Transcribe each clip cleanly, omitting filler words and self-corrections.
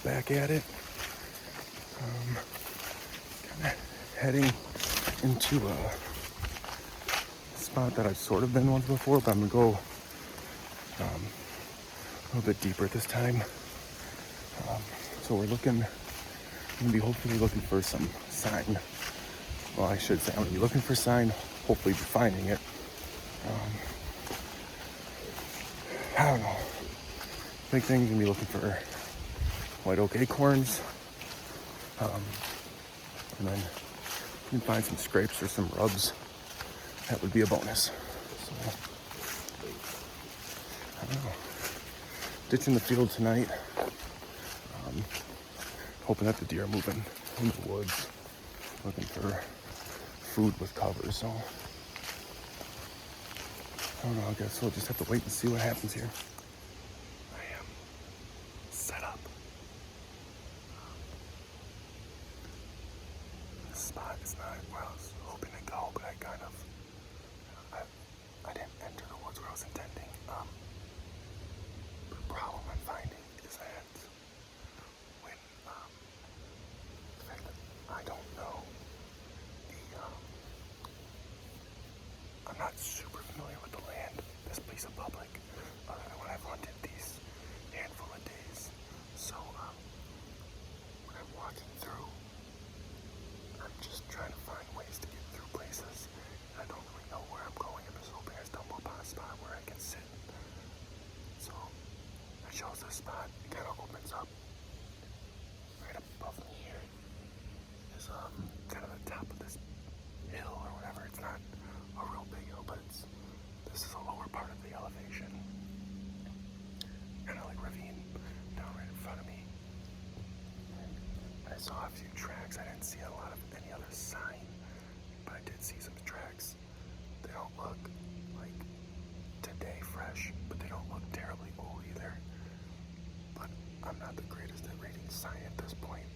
back at it. Kind of heading into a spot that I've sort of been once before, but I'm gonna go a little bit deeper this time. So we're gonna be hopefully looking for some sign. Well, I should say I'm gonna be looking for sign, hopefully be finding it. I don't know. Big thing's gonna be looking for white oak acorns. And then if you can find some scrapes or some rubs, that would be a bonus. So, I don't know. Ditching the field tonight. Hoping that the deer are moving in the woods. Looking for food with cover, so. I don't know, I guess we'll just have to wait and see what happens here. I am set up. This spot is not where I was hoping to go, but I didn't enter the woods where I was intending. The problem I'm finding is that when, the fact that I don't know I'm not super familiar with the land, this piece of public, other than when I've hunted these handful of days. So, when I'm walking through, I'm just trying to find ways to get through places. I don't really know where I'm going. I'm just hoping I stumble upon a spot where I can sit. So, I chose this spot. It kind of opens up right above me here. Is kind of the top of this hill or whatever. It's not a real big hill, but this is a lower part of the elevation. Kind of like ravine down right in front of me. I saw a few tracks. I didn't see a lot of any other sign, but I did see some tracks. They don't look like today fresh, but they don't look terribly old either. But I'm not the greatest at reading sign at this point.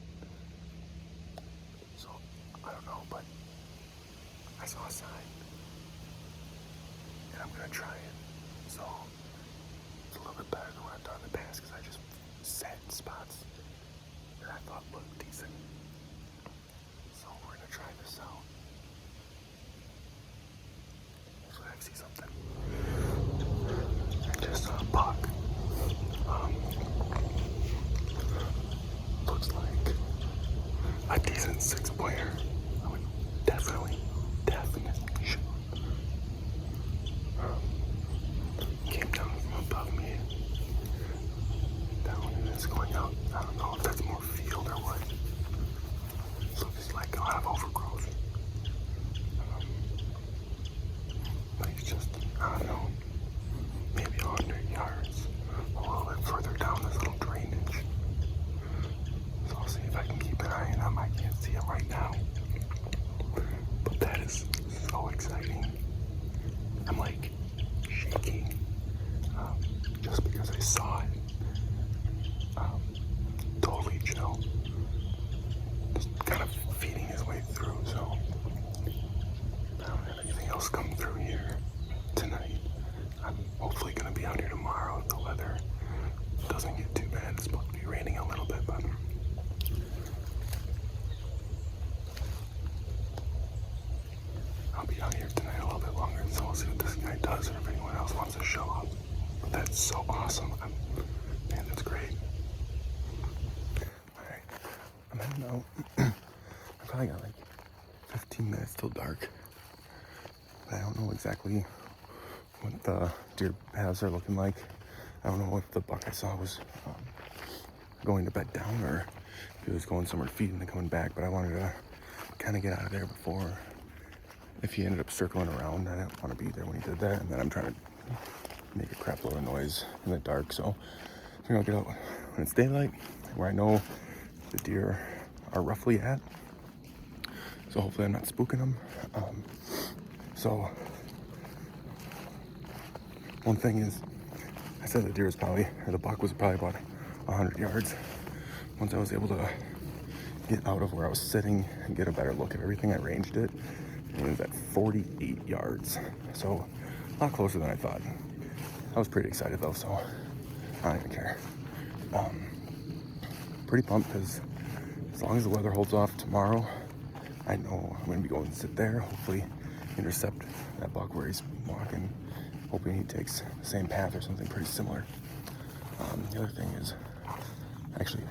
So, I don't know, but I saw a sign. And I'm gonna try it. So, it's a little bit better than what I've done in the past because I just sat in spots that I thought looked decent. So, we're gonna try this out. Hopefully I see something. I just saw a buck. Looks like a decent 6-pointer. I would definitely shoot. Came down from above me, down, and it's going out. I don't know if that's more field or what. So it's like a lot of overgrowth. But it's just, I don't know, maybe 100 yards, a little bit further down this little drainage. So I'll see if I can keep an eye on him. I can't see him right now. But that is so exciting. I'm like shaking just because I saw it. Totally chill. Just kind of feeding his way through, so I don't have anything else come through here tonight. I'm hopefully going to be out here tomorrow if the weather doesn't get too bad. It's supposed to be raining a little bit, but I'll be out here tonight a little bit longer, so we'll see what this guy does or if anyone else wants to show up. But that's so awesome. Man, that's great. Alright, I'm heading out. I probably got like 15 minutes till dark. I don't know exactly what the deer paths are looking like. I don't know if the buck I saw was going to bed down or if he was going somewhere feeding and coming back, but I wanted to kind of get out of there before. If he ended up circling around, I didn't want to be there when he did that, and then I'm trying to make a crap load of noise in the dark, so I think I'll get out when it's daylight, where I know the deer are roughly at, so hopefully I'm not spooking them. So one thing is, I said the buck was probably about 100 yards. Once I was able to get out of where I was sitting and get a better look at everything, I ranged it. It was at 48 yards, so a lot closer than I thought. I was pretty excited though, so I don't even care. pretty pumped because as long as the weather holds off tomorrow, I know I'm going to be going to sit there, hopefully intercept that buck where he's walking, hoping he takes the same path or something pretty similar. The other thing is, I actually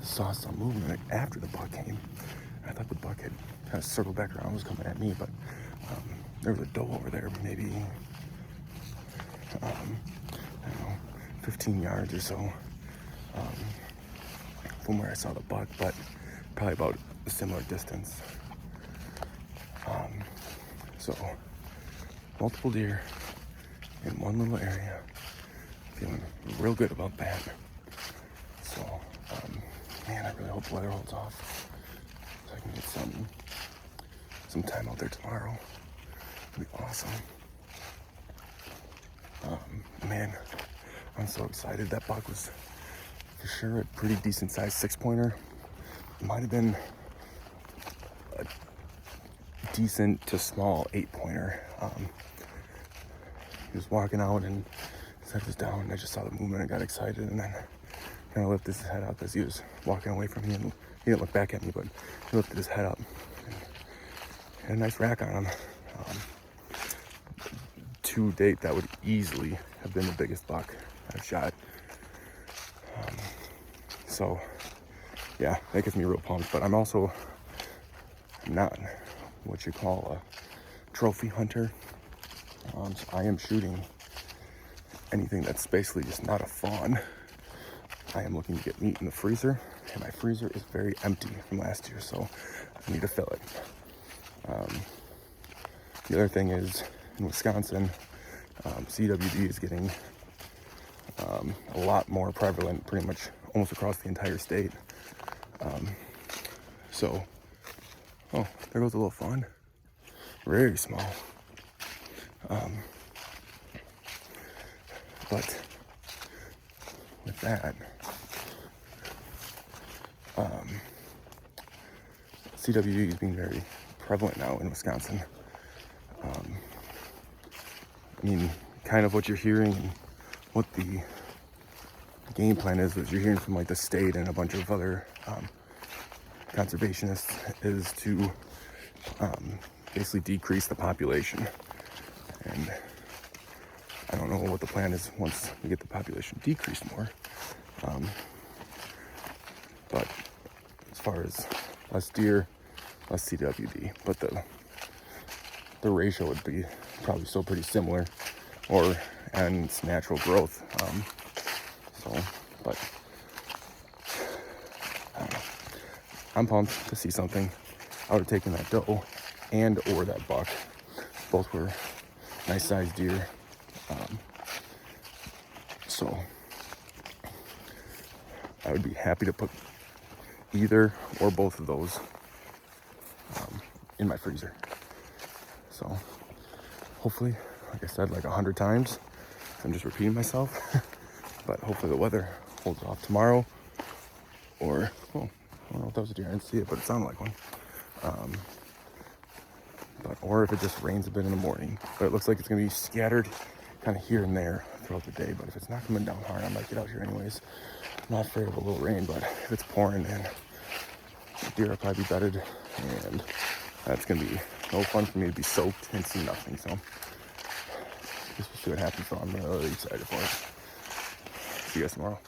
saw some movement after the buck came. I thought the buck had kind of circled back around, was coming at me, but there was a doe over there, maybe, I don't know, 15 yards or so from where I saw the buck, but probably about a similar distance. So, multiple deer in one little area. Feeling real good about that. So, man, I really hope the weather holds off so I can get some time out there tomorrow. It'll be awesome. Man, I'm so excited. That buck was for sure a pretty decent sized 6-pointer. It might have been a decent to small 8-pointer. He was walking out and set us down, and I just saw the movement and got excited, and then kind of lifted his head up as he was walking away from me, and he didn't look back at me, but he lifted his head up and had a nice rack on him. To date, that would easily have been the biggest buck I've shot. So yeah, that gets me real pumped, but I'm also not what you call a trophy hunter. So I am shooting anything that's basically just not a fawn. I am looking to get meat in the freezer, and my freezer is very empty from last year, so I need to fill it. The other thing is, in Wisconsin, CWD is getting a lot more prevalent, pretty much almost across the entire state. So, oh, there goes a little fawn. Very small. But with that, CWD is being very prevalent now in Wisconsin. I mean, kind of what you're hearing, and what the game plan is you're hearing from like the state and a bunch of other conservationists is to basically decrease the population. And I don't know what the plan is once we get the population decreased more. But as far as less deer, less CWD, but the ratio would be probably still pretty similar, and it's natural growth. But I don't know. I'm pumped to see something. I would have taken that doe or that buck. Both were nice sized deer. So I would be happy to put either or both of those in my freezer. So hopefully, like I said, like 100 times, I'm just repeating myself, but hopefully the weather holds off tomorrow, or, well, I don't know if that was a deer, I didn't see it, but it sounded like one. Or if it just rains a bit in the morning. But it looks like it's gonna be scattered kind of here and there throughout the day, but if it's not coming down hard, I might get out here anyways. I'm not afraid of a little rain, but if it's pouring, then the deer will probably be bedded, and that's gonna be no fun for me to be soaked and see nothing. So I guess we'll see what happens. So I'm really excited for it. See you guys tomorrow.